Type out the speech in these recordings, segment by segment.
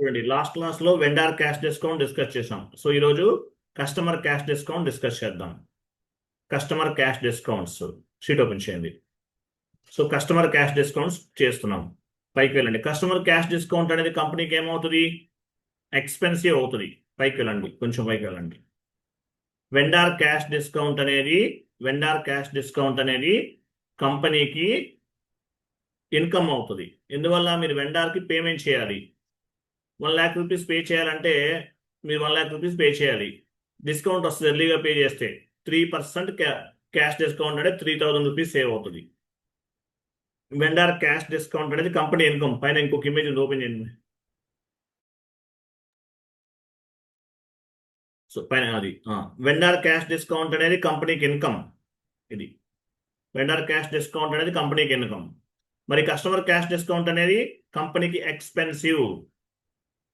చూడండి, last class లో vendor cash discount discuss చేసాం. సో ఈరోజు కస్టమర్ క్యాష్ డిస్కౌంట్ డిస్కస్ చేద్దాం. Customer cash discounts sheet open చేయండి. సో కస్టమర్ క్యాష్ డిస్కౌంట్స్ చేస్తున్నాం. పైకి వెళ్ళండి. కస్టమర్ క్యాష్ డిస్కౌంట్ అనేది కంపెనీకి ఏమవుతుంది? ఎక్స్పెన్సివ్ అవుతుంది. పైకి వెళ్ళండి, కొంచెం పైకి వెళ్ళండి. వెండార్ క్యాష్ డిస్కౌంట్ అనేది కంపెనీకి ఇన్కమ్ అవుతుంది. ఎందువల్ల? మీరు వెండార్కి పేమెంట్ చేయాలి. 1,00,000 రూపీస్ పే చేయాలంటే మీరు 1,00,000 రూపీస్ పే చేయాలి. డిస్కౌంట్ వస్తుంది ఎర్లీగా పే చేస్తే. 3% క్యాష్ డిస్కౌంట్ అంటే 3,000 రూపీస్ సేవ్ అవుతుంది. వెండార్ క్యాష్ డిస్కౌంట్ అనేది కంపెనీ ఇన్కమ్. పైన ఇంకొక ఇమేజ్ ఓపెన్ చేయండి. సో పైన అది వెండార్ క్యాష్ డిస్కౌంట్ అనేది కంపెనీకి ఇన్కమ్. ఇది వెండార్ క్యాష్ డిస్కౌంట్ అనేది కంపెనీకి ఇన్కమ్. మరి కస్టమర్ క్యాష్ డిస్కౌంట్ అనేది కంపెనీకి ఎక్స్పెన్సివ్.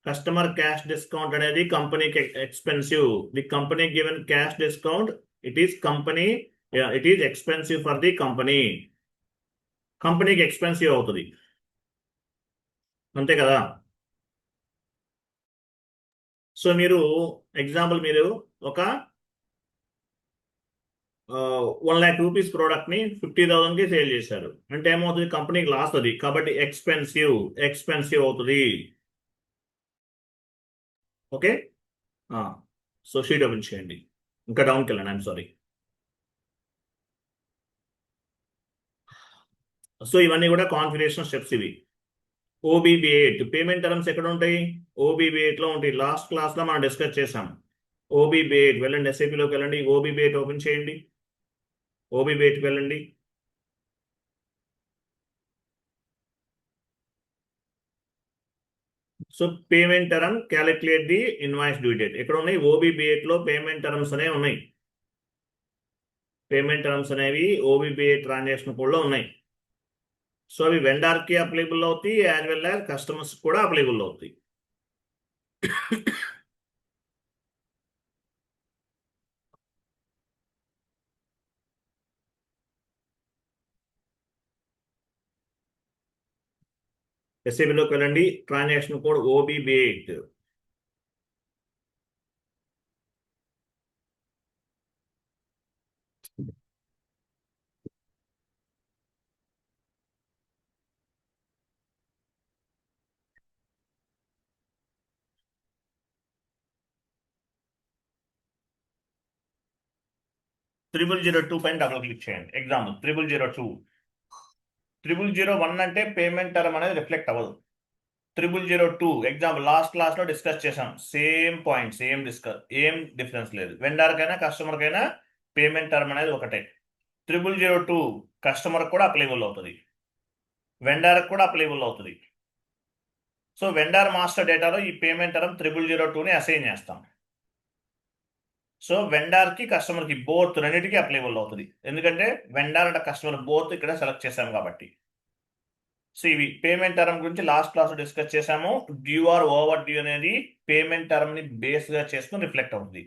కస్టమర్ క్యాష్ డిస్కౌంట్ అనేది కంపెనీకి expensive. The company given cash discount it is expensive for the company. కంపెనీకి ఎక్స్పెన్సివ్ అవుతుంది, అంతే కదా? సో మీరు ఎగ్జాంపుల్, మీరు ఒక 1,00,000 రూపీస్ ప్రోడక్ట్ ని 50,000కి సేల్ చేశారు అంటే ఏమవుతుంది? కంపెనీకి లాస్ అది. కాబట్టి ఎక్స్పెన్సివ్ అవుతుంది. ఓకే. సో షీట్ ఓపెన్ చేయండి. ఇంకా డౌన్కి వెళ్ళండి. I'm sorry. సో ఇవన్నీ కూడా కాన్ఫిగరేషన్ స్టెప్స్. ఇవి OBB8 పేమెంట్ టర్మ్స్ ఎక్కడ ఉంటాయి? OBB8 లో ఉంటాయి. లాస్ట్ క్లాస్ లో మనం డిస్కస్ చేసాం. OBB8 వెళ్ళండి, SAP లోకి వెళ్ళండి. OBB8 ఓపెన్ చేయండి. OBB8కి వెళ్ళండి. So payment term calculate the invoice due date ఎక్కడ ఉన్నాయి? OBB8 లో పేమెంట్ టర్మ్స్ అనేవి ఉన్నాయి. పేమెంట్ టర్మ్స్ అనేవి OBB8 ట్రాన్సాక్షన్ కోడ్ లో ఉన్నాయి. సో అవి వెండార్ కి అప్లికబుల్ అవుతాయి, యాజ్ వెల్ యాజ్ కస్టమర్స్ కూడా అప్లికబుల్ అవుతాయి. SAP లోకి వెళ్ళండి. Transaction code OBB8. $002 పైన డబుల్ క్లిక్ చేయండి. ఎగ్జాంపుల్ 002. 001 అంటే పేమెంట్ టర్మ్ అనేది రిఫ్లెక్ట్ అవ్వదు. 002 ఎగ్జాంపుల్ లాస్ట్ క్లాస్ లో డిస్కస్ చేసాం. సేమ్ పాయింట్, ఏం డిఫరెన్స్ లేదు. వెండర్ కైనా కస్టమర్ కైనా పేమెంట్ టర్మ్ అనేది ఒకటే. 002 కస్టమర్ కూడా అప్లికబుల్ అవుతుంది, వెండర్ కూడా అప్లికబుల్ అవుతుంది. సో వెండర్ మాస్టర్ డేటాలో ఈ పేమెంట్ టర్మ్ 002ని అసైన్ చేస్తాం. సో వెండర్ కి కస్టమర్ కి బోత్ రెండింటికి అప్లికబుల్ అవుతుంది. ఎందుకంటే వెండర్ అండ్ కస్టమర్ బోత్ ఇక్కడ సెలెక్ట్ చేశాం కాబట్టి. సో ఇవి పేమెంట్ టర్మ్ గురించి లాస్ట్ క్లాస్ డిస్కస్ చేశాము. డ్యూ ఆర్ ఓవర్ డ్యూ అనేది పేమెంట్ టర్మ్ ని బేస్ గా చేసుకుని రిఫ్లెక్ట్ అవుతుంది.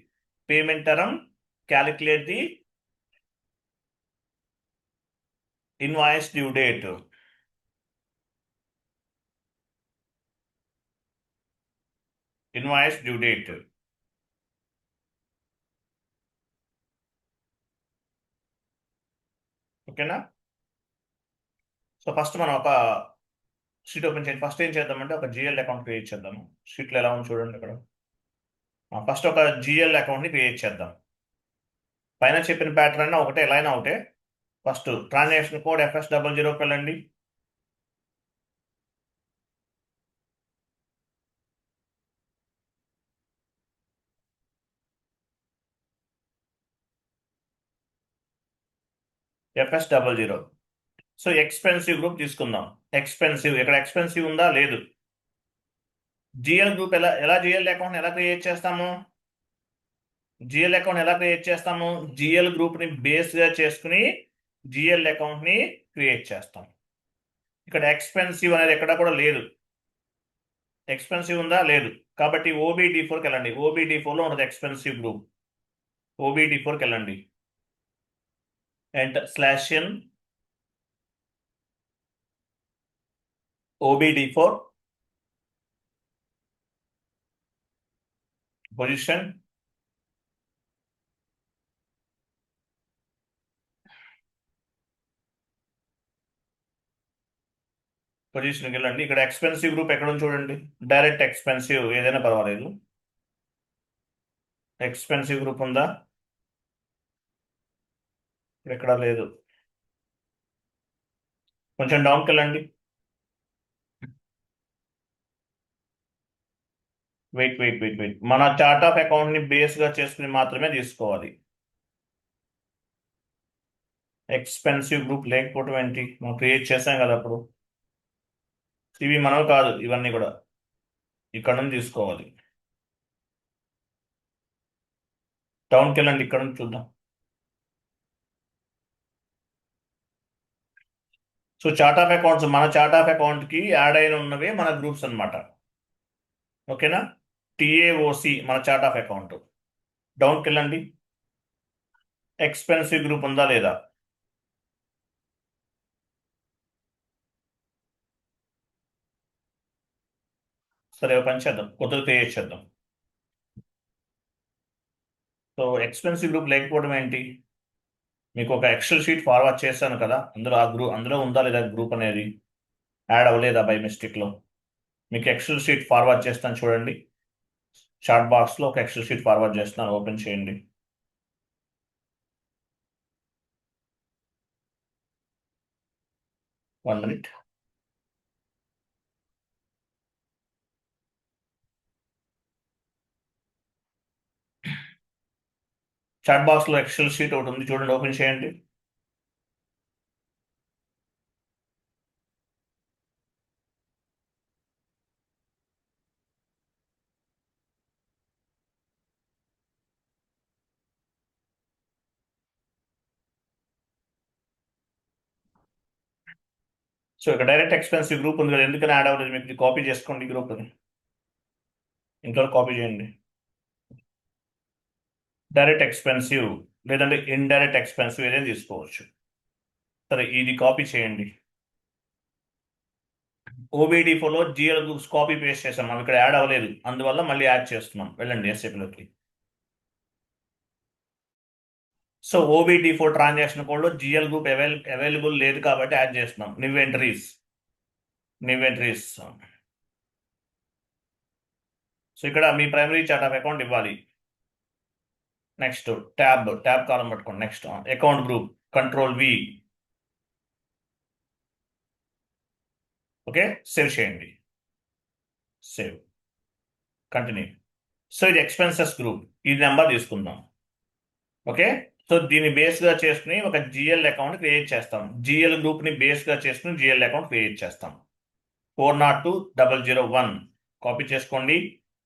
Payment term calculate the invoice due date. Invoice due date. ఓకేనా? సో ఫస్ట్ మనం ఒక షీట్ ఓపెన్ చేయండి. ఫస్ట్ ఏం చేద్దామంటే ఒక GL అకౌంట్ క్రియేట్ చేద్దాము. షీట్లో ఎలా ఉంది చూడండి అక్కడ. ఫస్ట్ ఒక GL అకౌంట్ ని క్రియేట్ చేద్దాం. పైన చెప్పిన ప్యాటర్న్ అయినా ఒకటే, ఎలా అయినా ఒకటే. ఫస్ట్ ట్రాన్సాక్షన్ కోడ్ FS00కి వెళ్ళండి. FS00. సో ఎక్స్పెన్సివ్ గ్రూప్ తీసుకుందాం. ఎక్స్పెన్సివ్, ఇక్కడ ఎక్స్పెన్సివ్ ఉందా? లేదు. GL గ్రూప్ ఎలా GL అకౌంట్ ఎలా క్రియేట్ చేస్తాము? GL గ్రూప్ ని బేస్ గా చేసుకుని GL అకౌంట్ ని క్రియేట్ చేస్తాం. ఇక్కడ ఎక్స్పెన్సివ్ అనేది ఎక్కడ కూడా లేదు. ఎక్స్పెన్సివ్ ఉందా? లేదు. కాబట్టి OBD4కి వెళ్ళండి. OBD4లో ఉన్నది ఎక్స్పెన్సివ్ గ్రూప్. OBD4కి వెళ్ళండి. Enter /n OBD4. పొజిషన్ పొజిషన్కి వెళ్ళండి. ఇక్కడ ఎక్స్పెన్సివ్ గ్రూప్ ఎక్కడ ఉంది చూడండి. డైరెక్ట్ ఎక్స్పెన్సివ్ ఏదైనా పర్వాలేదు. ఎక్స్పెన్సివ్ గ్రూప్ ఉందా? ఎక్కడా లేదు. కొంచెం డౌన్కి వెళ్ళండి. వెయిట్. మన చార్ట్ ఆఫ్ అకౌంట్ ని బేస్ గా చేసుకుని మాత్రమే తీసుకోవాలి. ఎక్స్పెన్సివ్ గ్రూప్ లేకపోవడం ఏంటి? మనం క్రియేట్ చేసాం కదా అప్పుడు. ఇవి మనవి కాదు, ఇవన్నీ కూడా ఇక్కడ నుంచి తీసుకోవాలి. డౌన్కి వెళ్ళండి, ఇక్కడ నుంచి చూద్దాం. సో చార్ట్ ఆఫ్ అకౌంట్స్, మన చార్ట్ ఆఫ్ అకౌంట్ కి యాడ్ అయిన ఉన్నవే మన గ్రూప్స్ అన్నమాట. ఓకేనా? టిఏఓసి మన చార్ట్ ఆఫ్ అకౌంట్. డౌన్కి వెళ్ళండి. ఎక్స్పెన్సివ్ గ్రూప్ ఉందా లేదా? సరే, ఒక పని చేద్దాం, కొత్తగా క్రియేట్ చేద్దాం. సో ఎక్స్పెన్సివ్ గ్రూప్ లేకపోవడం ఏంటి? మీకు ఒక ఎక్సెల్ షీట్ ఫార్వర్డ్ చేశాను కదా, అందులో ఆ గ్రూప్, అందులో ఉందా లేదా గ్రూప్ అనేది? యాడ్ అవ్వలేదా బై మిస్టేక్లో? మీకు ఎక్సెల్ షీట్ ఫార్వర్డ్ చేస్తాను చూడండి. చాట్ బాక్స్లో ఒక ఎక్సెల్ షీట్ ఫార్వర్డ్ చేస్తున్నాను, ఓపెన్ చేయండి. One minute. చాట్ బాక్స్లో ఎక్సెల్ షీట్ ఒకటి ఉంది చూడండి, ఓపెన్ చేయండి. సో ఇక్కడ డైరెక్ట్ ఎక్స్పెన్సివ్ గ్రూప్ ఉంది కదా, ఎందుకని యాడ్ అవ్వలేదు మీకు? కాపీ చేసుకోండి గ్రూప్, ఇంట్లో కాపీ చేయండి. డైరెక్ట్ ఎక్స్పెన్సివ్ లేదంటే ఇండైరెక్ట్ ఎక్స్పెన్సివ్ ఏదైనా తీసుకోవచ్చు. సరే, ఇది కాపీ చేయండి. ఓబిడి ఫోలో జిఎల్ గ్రూప్స్ కాపీ పేస్ట్ చేసాం, మనం ఇక్కడ యాడ్ అవ్వలేదు, అందువల్ల మళ్ళీ యాడ్ చేస్తున్నాం. వెళ్ళండి ఎస్ఏపీలోకి. సో OBD4 ట్రాన్సాక్షన్ కోడ్లో జిఎల్ గ్రూప్ అవైలబుల్ లేదు కాబట్టి యాడ్ చేస్తున్నాం. New entries. సో ఇక్కడ మీ ప్రైమరీ చార్ట్ ఆఫ్ అకౌంట్ ఇవ్వాలి. నెక్స్ట్ ట్యాబ్ కాలం పట్టుకోండి. Next account group, Ctrl+V. Okay, save చేయండి. Save, continue. సో ఇది ఎక్స్పెన్సెస్ గ్రూప్, ఈ నెంబర్ తీసుకుందాం. ఓకే, సో దీన్ని బేస్గా చేసుకుని ఒక జిఎల్ అకౌంట్ క్రియేట్ చేస్తాం. జిఎల్ గ్రూప్ని బేస్గా చేసుకుని జిఎల్ అకౌంట్ క్రియేట్ చేస్తాం. 402001 కాపీ చేసుకోండి.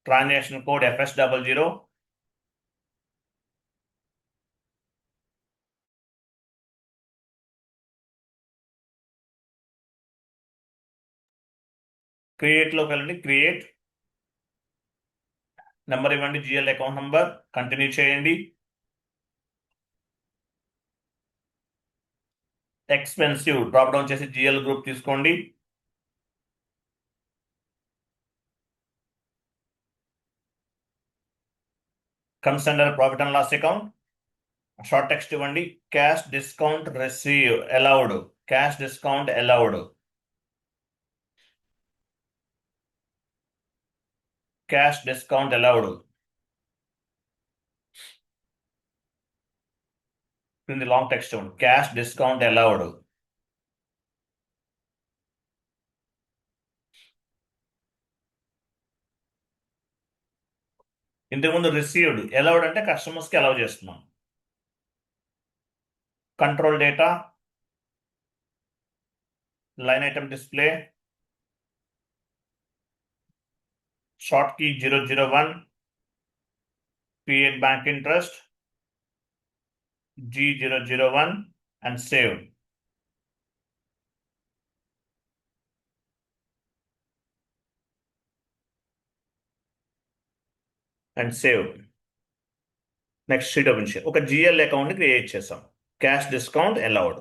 Transaction code FS00. క్రియేట్లోకి వెళ్ళండి. క్రియేట్ నెంబర్ ఇవ్వండి, జిఎల్ అకౌంట్ నెంబర్. కంటిన్యూ చేయండి. ఎక్స్పెన్సివ్ డ్రాప్ డౌన్ చేసి జిఎల్ గ్రూప్ తీసుకోండి. Comes under profit and loss account. Short text ఇవ్వండి. Cash discount receive allowed. Cash discount allowed. Cash discount allowed. క్రింది long text ఇవ్వండి. Cash discount allowed. ఇంతకుముందు received, allowed అంటే కస్టమర్స్కి allow చేస్తున్నాం. Control data, line item display, short key 001, create bank interest, G001 and save. And save. Next sheet open చేయాలి. ఒక GL account create చేసాం. Cash discount allowed.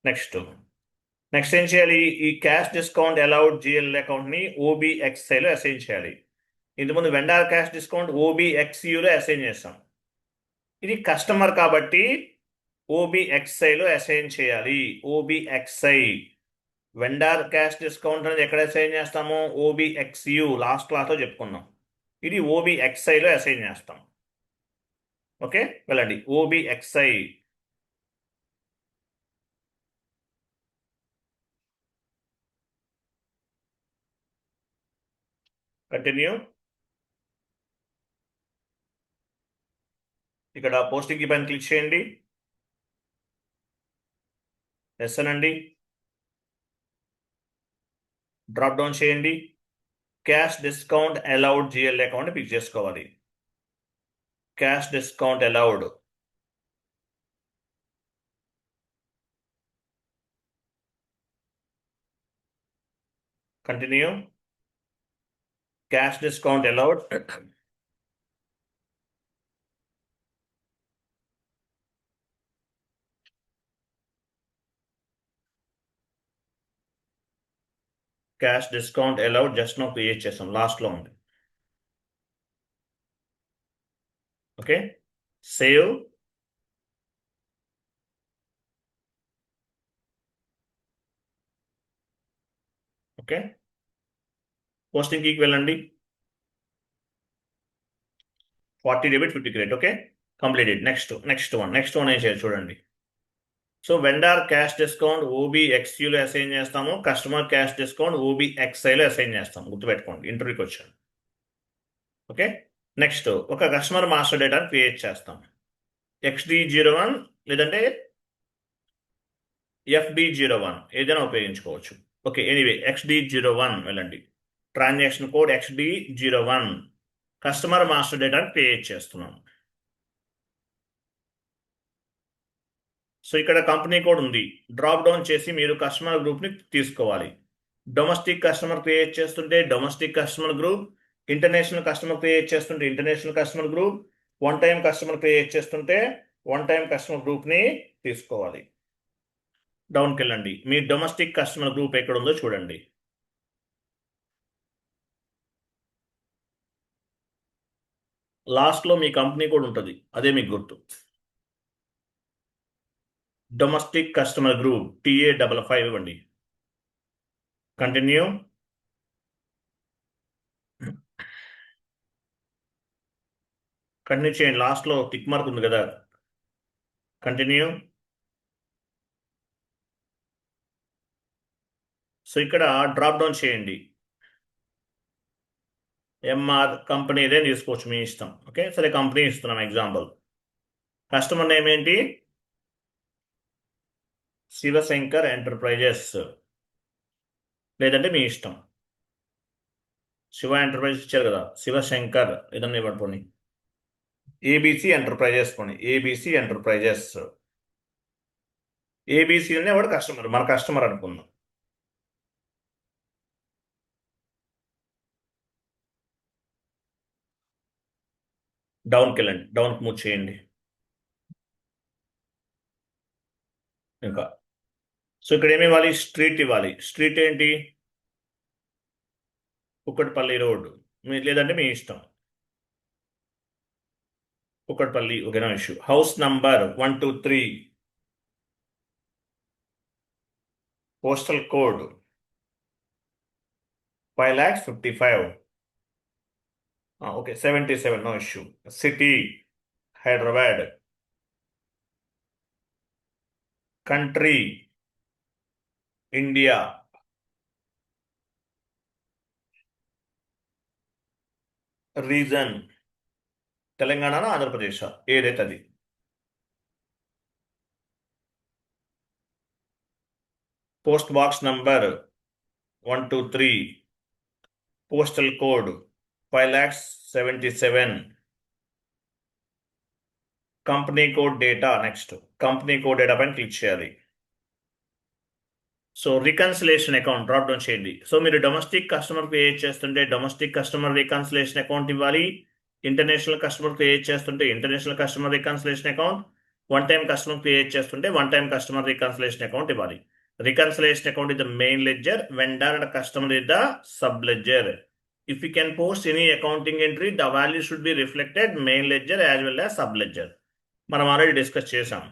Next ఏం చేయాలి? ఈ cash discount allowed GL account ని OBXI లో assign చేయాలి. ఇంతకుముందు వెండార్ క్యాష్ డిస్కౌంట్ ఓబిఎక్స్యులో అసైన్ చేస్తాం. ఇది కస్టమర్ కాబట్టి ఓబిఎక్స్ఐలో అసైన్ చేయాలి. ఓబిఎక్స్ఐ వెండార్ క్యాష్ డిస్కౌంట్ అనేది ఎక్కడ అసైన్ చేస్తాము? ఓబిఎక్స్యు లాస్ట్ క్లాస్లో చెప్పుకున్నాం. ఇది ఓబిఎక్స్ఐలో అసైన్ చేస్తాం. ఓకే, వెళ్ళండి. OBXI continue. ఇక్కడ పోస్టింగ్ పైన క్లిక్ చేయండి. ఎస్ అనండి. డ్రాప్ డౌన్ చేయండి. Cash discount allowed GL account pick చేసుకోవాలి. Cash discount allowed. Continue. Cash discount allowed. Cash discount allowed just now create చేస్తాం, లాస్ట్లో ఉంది. Okay, save. ఓకే, పోస్టింగ్ కీకి వెళ్ళండి. 40 debit 50 credit. Okay, completed. Next one ఏం చేయాలి చూడండి. సో వెండార్ క్యాష్ డిస్కౌంట్ ఓబిఎక్స్యూలో అసైన్ చేస్తాము. కస్టమర్ క్యాష్ డిస్కౌంట్ ఓబిఎక్స్ఐలో అసైన్ చేస్తాము. గుర్తుపెట్టుకోండి, ఇంటర్వ్యూకి వచ్చాను. ఓకే, నెక్స్ట్ ఒక కస్టమర్ మాస్టర్ డేటాను క్రియేట్ చేస్తాం. XD01 లేదంటే FD01 ఏదైనా ఉపయోగించుకోవచ్చు. ఓకే, ఎనీవే XD01 వెళ్ళండి. Transaction code XD01 customer master డేటాను క్రియేట్ చేస్తున్నాం. సో ఇక్కడ కంపెనీ కోడ్ ఉంది. డ్రాప్ డౌన్ చేసి మీరు కస్టమర్ గ్రూప్ని తీసుకోవాలి. డొమెస్టిక్ కస్టమర్ క్రియేట్ చేస్తుంటే domestic customer group, international customer create చేస్తుంటే international customer group, one time customer create చేస్తుంటే వన్ టైం కస్టమర్ గ్రూప్ని తీసుకోవాలి. డౌన్కి వెళ్ళండి. మీ డొమెస్టిక్ కస్టమర్ గ్రూప్ ఎక్కడ ఉందో చూడండి. లాస్ట్లో మీ కంపెనీ కోడ్ ఉంటుంది, అదే మీకు గుర్తు. డొమెస్టిక్ కస్టమర్ గ్రూప్ TA55 ఇవ్వండి. కంటిన్యూ. కంటిన్యూ చేయండి. లాస్ట్లో టిక్ మార్క్ ఉంది కదా, కంటిన్యూ. సో ఇక్కడ డ్రాప్ డౌన్ చేయండి. ఎంఆర్ కంపెనీ ఇదే తీసుకోవచ్చు, మీ ఇష్టం. ఓకే, సరే కంపెనీ ఇస్తున్నాం ఎగ్జాంపుల్. కస్టమర్ నేమ్ ఏంటి? శివశంకర్ ఎంటర్ప్రైజెస్, లేదంటే మీ ఇష్టం. శివ ఎంటర్ప్రైజెస్ ఇచ్చారు కదా, శివశంకర్ ఏదన్నా ఇవ్వండి. ఏబిసి ఎంటర్ప్రైజెస్ పోనీ, ఏబిసి ఎంటర్ప్రైజెస్. ఏబిసి అనే వాడు కస్టమర్, మన కస్టమర్ అనుకుందాం. డౌన్కి వెళ్ళండి, డౌన్కి మూవ్ చేయండి. ఇంకా సో ఇక్కడ ఏమి ఇవ్వాలి? స్ట్రీట్ ఇవ్వాలి. స్ట్రీట్ ఏంటి? కుక్కట్పల్లి రోడ్, లేదంటే మీ ఇష్టం. కుక్కట్పల్లి, ఓకేనా issue. House number 123, postal code 5,55,000. Okay, 77, no issue. City Hyderabad. Country India. Region Telangana, Andhra Pradesh, ఏదైతే అది. Post box number 123, postal code 5,77,000. Company code data. Next company code data పైన క్లిక్ చేయాలి. So reconciliation account drop down చేయండి. So మీరు domestic customer create చేస్తుంటే domestic customer reconciliation account ఇవ్వాలి. International customer create చేస్తుంటే international customer reconciliation account, one time customer create చేస్తుంటే one time customer reconciliation account ఇవ్వాలి. Reconciliation account is the main ledger, vendor and customer is the sub ledger. If you can post any accounting entry the value should be reflected main ledger as well as sub ledger. మనం already discuss చేసాం.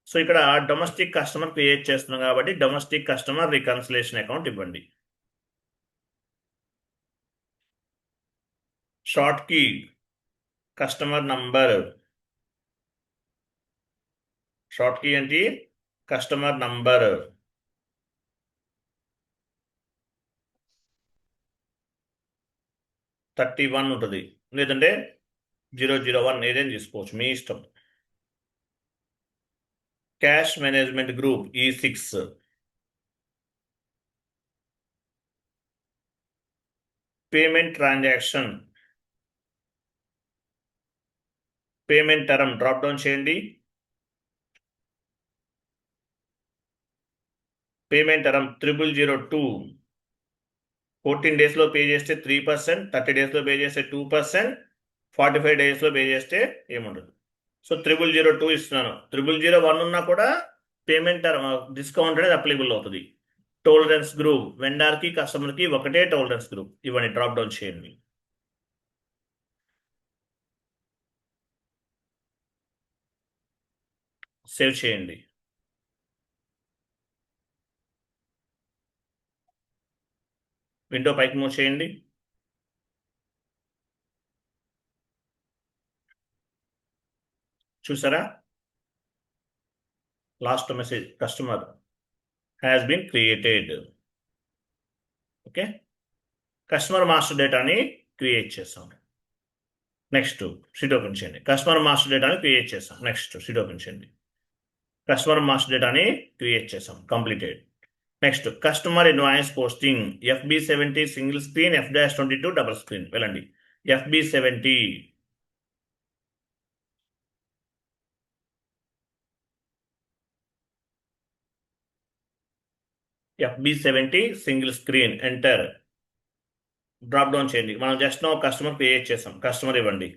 So ఇక్కడ domestic customer create చేస్తున్నాం కాబట్టి domestic customer reconciliation account ఇవ్వండి. Short key customer number, short key ఏంటి customer number, #31 ఉంటుంది, లేదంటే 001 ఏదైనా తీసుకోవచ్చు, మీ ఇష్టం. Cash management group E6, payment transaction, payment term drop down చేయండి. పేమెంట్ టర్మ్ 0002, 14 డేస్లో పే చేస్తే 3%, 30 డేస్లో పే చేస్తే 2%, 45 డేస్లో పే చేస్తే ఏముండదు. సో 0002 ఇస్తున్నాను. 0001 ఉన్నా కూడా పేమెంట్ టర్మ్ డిస్కౌంట్ అనేది అప్లికబుల్ అవుతుంది. టోలరెన్స్ గ్రూప్ వెండర్కి కస్టమర్కి ఒకటే టోలరెన్స్ గ్రూప్ ఇవన్నీ డ్రాప్ డౌన్ చేయండి. సేవ్ చేయండి. విండో పైకి మూవ్ చేయండి. చూసారా, last message customer has been created. Okay, customer master డేటాని క్రియేట్ చేస్తాం. నెక్స్ట్ షీట్ ఓపెన్ చేయండి. కస్టమర్ మాస్టర్ డేటాని క్రియేట్ చేస్తాం. నెక్స్ట్ షీట్ ఓపెన్ చేయండి. కస్టమర్ మాస్టర్ డేటాని క్రియేట్ చేసాం, completed. Next customer invoice posting FB70 single screen, F-22 double screen. వెళ్ళండి. FB70 single screen, enter. Drop down చేయండి. మనం జస్ట్ నో కస్టమర్ క్రియేట్ చేసాం. కస్టమర్ ఇవ్వండి.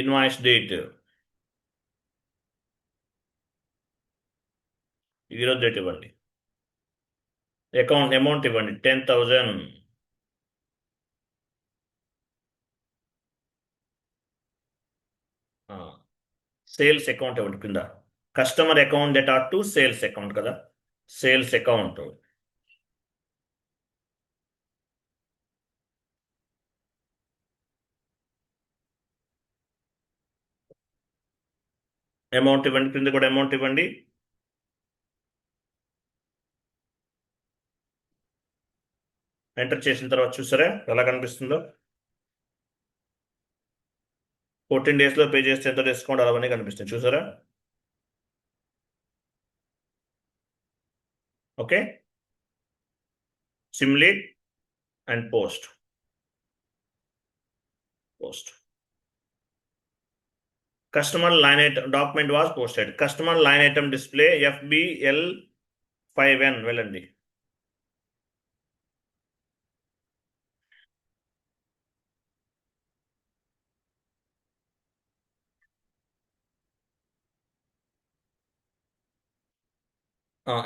ఇన్వాయిస్ డేట్ ఈరోజు డేట్ ఇవ్వండి. అమౌంట్ ఇవ్వండి 10,000. సేల్స్ అకౌంట్ ఇవ్వండి కింద. Customer account data to sales account కదా, సేల్స్ అకౌంట్. అమౌంట్ ఇవ్వండి, కింద కూడా అమౌంట్ ఇవ్వండి. ఎంటర్ చేసిన తర్వాత చూసారా ఎలా కనిపిస్తుందో. 14 డేస్లో పే చేస్తే ఎంత డిస్కౌంట్ అవన్నీ కనిపిస్తాయి. చూసారా. Okay, simulate and post. Customer line item document was posted. Customer line item display FBL5N. వెళ్ళండి.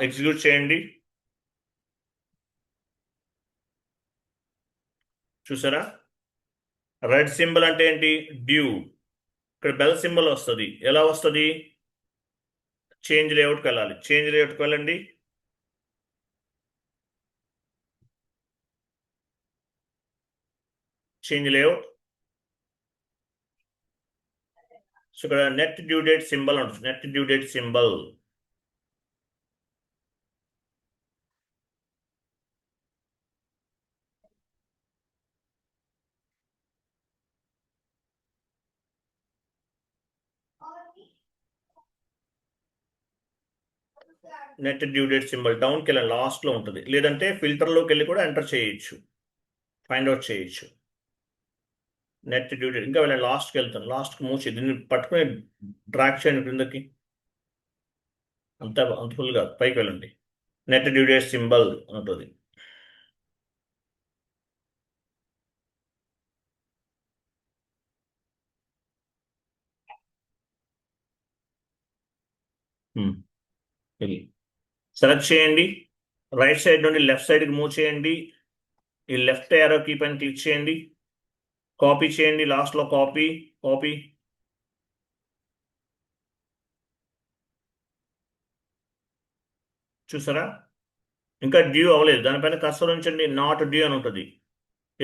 ఎగ్జిక్యూట్ చేయండి. చూసారా, రెడ్ సింబల్ అంటే ఏంటి, డ్యూ. ఇక్కడ బెల్ సింబల్ వస్తుంది. ఎలా వస్తుంది, చేంజ్ లేఅవుట్కి వెళ్ళాలి. చేంజ్ లేఅవుట్కి వెళ్ళండి. Change layout. సో ఇక్కడ నెట్ డ్యూ డేట్ సింబల్ ఉంటుంది. Net due date symbol. Net due date symbol డౌన్కి వెళ్ళి లాస్ట్లో ఉంటుంది. లేదంటే ఫిల్టర్లోకి వెళ్ళి కూడా ఎంటర్ చేయొచ్చు, ఫైండ్ అవుట్ చేయొచ్చు. నెట్ డ్యూ డేట్ ఇంకా వెళ్ళి లాస్ట్కి వెళ్తాను. లాస్ట్కి మూసి దీన్ని పట్టుకుని డ్రాక్ చేయండి క్రిందకి. అంత ఫుల్గా పైకి వెళ్ళండి. నెట్ డ్యూ డేట్ సింబల్ ఉంటుంది. సెలెక్ట్ చేయండి, రైట్ సైడ్ నుండి లెఫ్ట్ సైడ్కి మూవ్ చేయండి, ఈ లెఫ్ట్ యారో కీ పైన క్లిక్ చేయండి, కాపీ చేయండి, లాస్ట్లో కాపీ కాపీ. చూసారా, ఇంకా డ్యూ అవ్వలేదు, దానిపైన కర్సర్ ఉంచండి, నాట్ డ్యూ అని ఉంటుంది.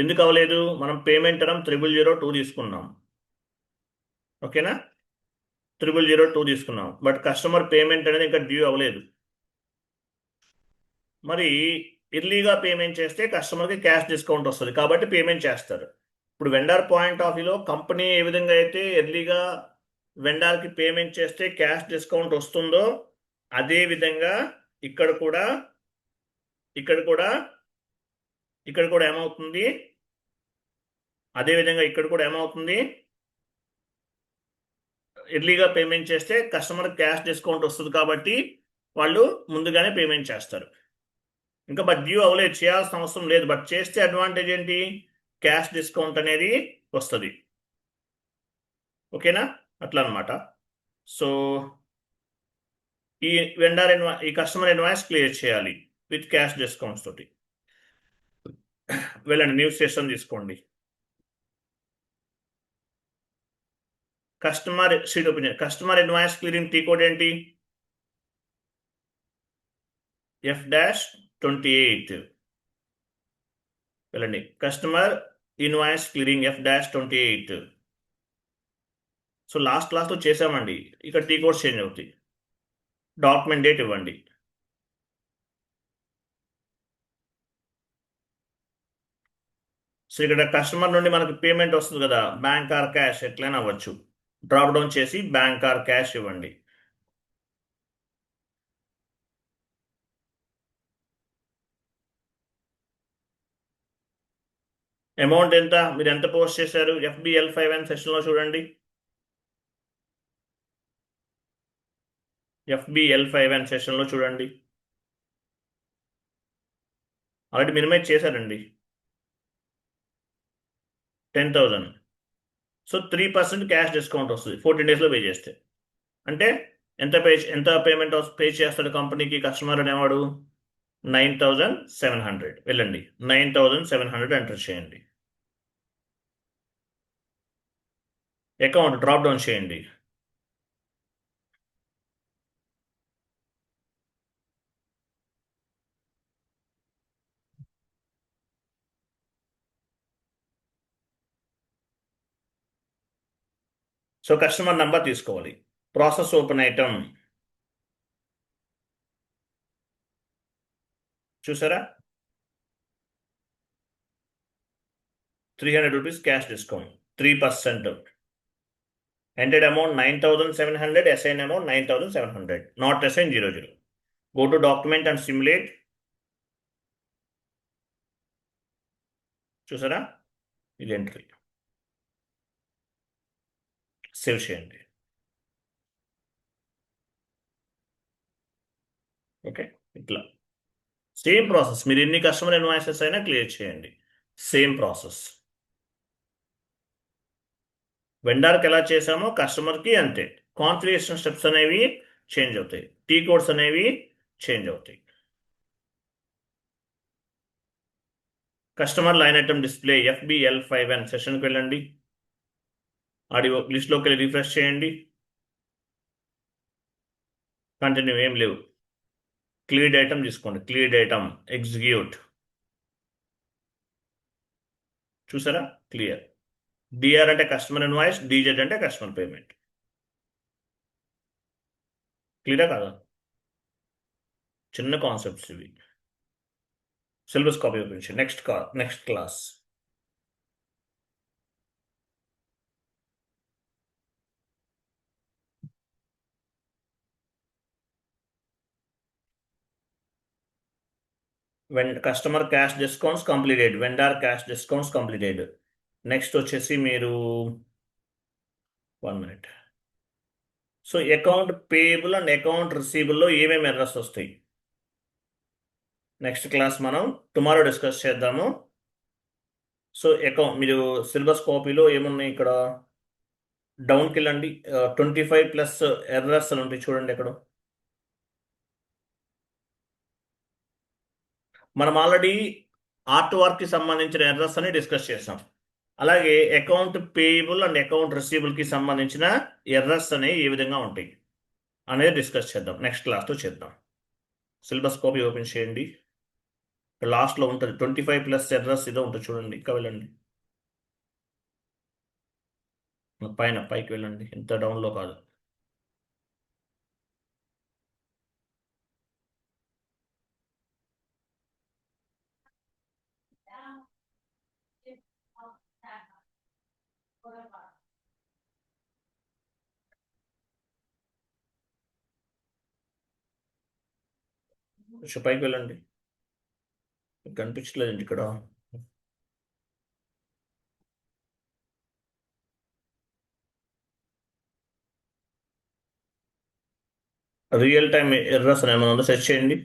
ఎందుకు అవ్వలేదు? మనం పేమెంట్ టర్మ్ 0002 తీసుకున్నాం, ఓకేనా, 0002 తీసుకున్నాం, బట్ కస్టమర్ పేమెంట్ అనేది ఇంకా డ్యూ అవ్వలేదు. మరి ఎర్లీగా పేమెంట్ చేస్తే కస్టమర్కి క్యాష్ డిస్కౌంట్ వస్తుంది కాబట్టి పేమెంట్ చేస్తారు. ఇప్పుడు వెండర్ పాయింట్ ఆఫ్ వ్యూలో కంపెనీ ఏ విధంగా అయితే ఎర్లీగా వెండర్కి పేమెంట్ చేస్తే క్యాష్ డిస్కౌంట్ వస్తుందో అదే విధంగా ఇక్కడ కూడా ఇక్కడ కూడా ఇక్కడ కూడా ఏమవుతుంది, అదే విధంగా ఇక్కడ కూడా ఏమవుతుంది, ఎర్లీగా పేమెంట్ చేస్తే కస్టమర్ క్యాష్ డిస్కౌంట్ వస్తుంది కాబట్టి వాళ్ళు ముందుగానే పేమెంట్ చేస్తారు. ఇంకా బట్ డ్యూ అవ్వలేదు, చేయాల్సిన అవసరం లేదు, బట్ చేస్తే అడ్వాంటేజ్ ఏంటి, క్యాష్ డిస్కౌంట్ అనేది వస్తుంది, ఓకేనా, అట్లా అనమాట. సో ఈ ఈ కస్టమర్ ఇన్వాయిస్ క్లియర్ చేయాలి విత్ క్యాష్ డిస్కౌంట్స్ తోటి. వెళ్ళండి, న్యూ సెషన్ తీసుకోండి, కస్టమర్ షీట్ ఓపెన్ చేయండి. Customer invoice clearing T code ఏంటి, F-28. వెళ్ళండి, customer invoice clearing F-28. So last క్లాస్లో చేసామండి, ఇక్కడ టీ కోడ్స్ చేంజ్ అవుతాయి. డాక్యుమెంట్ డేట్ ఇవ్వండి, సో ఇక్కడ కస్టమర్ నుండి మనకి పేమెంట్ వస్తుంది కదా, బ్యాంక్ ఆర్ క్యాష్ ఎట్లయినా అవ్వచ్చు, డ్రాప్ డౌన్ చేసి బ్యాంక్ ఆర్ క్యాష్ ఇవ్వండి. అమౌంట్ ఎంత, మీరు ఎంత పోస్ట్ చేశారు, FBL5N సెషన్లో చూడండి, FBL5N సెషన్లో చూడండి, ఆల్రెడీ మినిమైజ్ చేశారండి 10,000. సో 3% క్యాష్ డిస్కౌంట్ వస్తుంది 14 డేస్లో పే చేస్తే. అంటే ఎంత పేమెంట్ పే చేస్తాడు కంపెనీకి కస్టమర్ అనేవాడు, 9,700. వెళ్ళండి, 9,700 ఎంటర్ చేయండి, అకౌంట్ డ్రాప్ డౌన్ చేయండి, సో కస్టమర్ నంబర్ తీసుకోవాలి, ప్రాసెస్ ఓపెన్ ఐటమ్ చూసారా, 300 rupees cash discount, 3%. ఎంటెడ్ amount 9,700, assign amount 9,700, not assign 00. Go to document and simulate. చూసారా, ఇది ఎంట్రీ, సేవ్ చేయండి, ఓకే. ఇట్లా సేమ్ ప్రాసెస్, మీరు ఎన్ని కస్టమర్ ఇన్వాయిసెస్ అయినా క్లియర్ చేయండి, సేమ్ ప్రాసెస్. వెండర్కి ఎలా చేసామో కస్టమర్కి అంతే, కాన్ఫిగరేషన్ స్టెప్స్ అనేవి చేంజ్ అవుతాయి, టీ కోడ్స్ అనేవి చేంజ్ అవుతాయి. Customer line item display FBL5N సెషన్కి వెళ్ళండి, ఆడియో లిస్ట్లోకి వెళ్ళి రిఫ్రెష్ చేయండి, కంటిన్యూ ఏం లేవు, క్లియర్డ్ ఐటమ్ తీసుకోండి, క్లియర్డ్ ఐటమ్ ఎగ్జిక్యూట్, చూసారా, క్లియర్. DR అంటే కస్టమర్ ఇన్వాయిస్, DZ అంటే కస్టమర్ పేమెంట్. క్లియరా కాదా, చిన్న కాన్సెప్ట్స్ ఇవి. సిలబస్ కాపీ ఓపెన్ చేయండి, next class. Customer cash discounts completed, vendor cash discounts completed. Next వచ్చేసి మీరు 1 minute. So account payable and account రిసీబుల్లో ఏమేమి ఎర్రర్స్ వస్తాయి నెక్స్ట్ క్లాస్ మనం టుమారో డిస్కస్ చేద్దాము. సో అకౌంట్ మీరు సిలబస్ కాపీలో ఏమున్నాయి, ఇక్కడ డౌన్కి వెళ్ళండి, 25+ ఎర్రర్స్ ఉంటాయి చూడండి, ఎక్కడ మనం ఆల్రెడీ ఆర్ట్ వర్క్ కి సంబంధించిన ఎర్రర్స్ అని డిస్కస్ చేసాం. అలాగే account payable and account receivable కి సంబంధించిన ఎర్రర్స్ అనేవి ఏ విధంగా ఉంటాయి అనేది డిస్కస్ చేద్దాం. నెక్స్ట్ క్లాస్లో చేద్దాం. సిలబస్ కాపీ ఓపెన్ చేయండి. లాస్ట్లో ఉంటుంది 25+ ఎర్రర్స్ ఇదో ఉంటుంది చూడండి. ఇంకా వెళ్ళండి, పైకి వెళ్ళండి, ఇంత డౌన్లో కాదు. కొంచెం పైకి వెళ్ళండి, కనిపించలేదండి ఇక్కడ. రియల్ టైమ్ ఎర్రర్స్ అని ఏమైనా ఉందో సెర్చ్ చేయండి.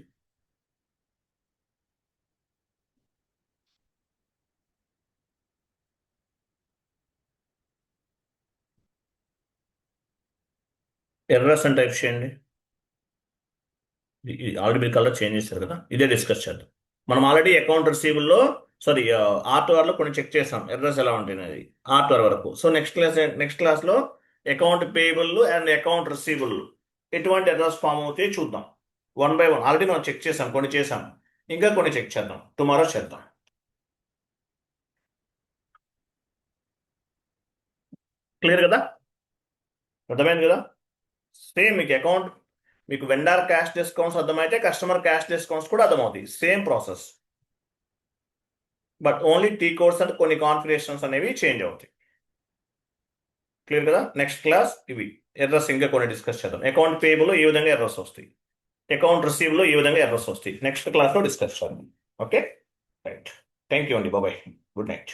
ఎర్రర్స్ అని టైప్ చేయండి. ఆల్రెడీ మీరు కలర్ చేంజ్ చేశారు కదా, ఇదే డిస్కస్ చేద్దాం. మనం ఆల్రెడీ అకౌంట్ రిసీవబుల్లో సారీ ఆర్ట్ఆర్లో కొన్ని చెక్ చేసాం ఎర్రర్స్ ఎలా ఉంటాయి ఆర్ట్ఆర్ వరకు. సో నెక్స్ట్ క్లాస్లో account payable and account receivable ఎటువంటి ఎర్రర్స్ ఫామ్ అవుతాయి చూద్దాం. 1 by 1 ఆల్రెడీ మనం చెక్ చేసాం, కొన్ని చేసాం, ఇంకా కొన్ని చెక్ చేద్దాం. టుమారో చేద్దాం. క్లియర్ కదా, అర్థమైంది కదా. సేమ్ మీకు వెండర్ క్యాష్ డిస్కౌంట్స్ అర్థమైతే కస్టమర్ క్యాష్ డిస్కౌంట్స్ కూడా అర్థమవుతాయి. Same process, but only T codes అంటే కొన్ని కాన్ఫిగరేషన్స్ అనేవి చేంజ్ అవుతాయి. క్లియర్ కదా. నెక్స్ట్ క్లాస్ ఇవి ఎర్రర్స్ ఇంకా కొన్ని డిస్కస్ చేద్దాం. అకౌంట్ పేయబుల్ ఈ విధంగా ఎర్రర్స్ వస్తాయి, అకౌంట్ రిసీవబుల్ ఈ విధంగా ఎర్రర్స్ వస్తాయి. నెక్స్ట్ క్లాస్లో డిస్కస్ చేద్దాం. Okay, right. థ్యాంక్ యూ అండి, బాబాయ్, గుడ్ నైట్.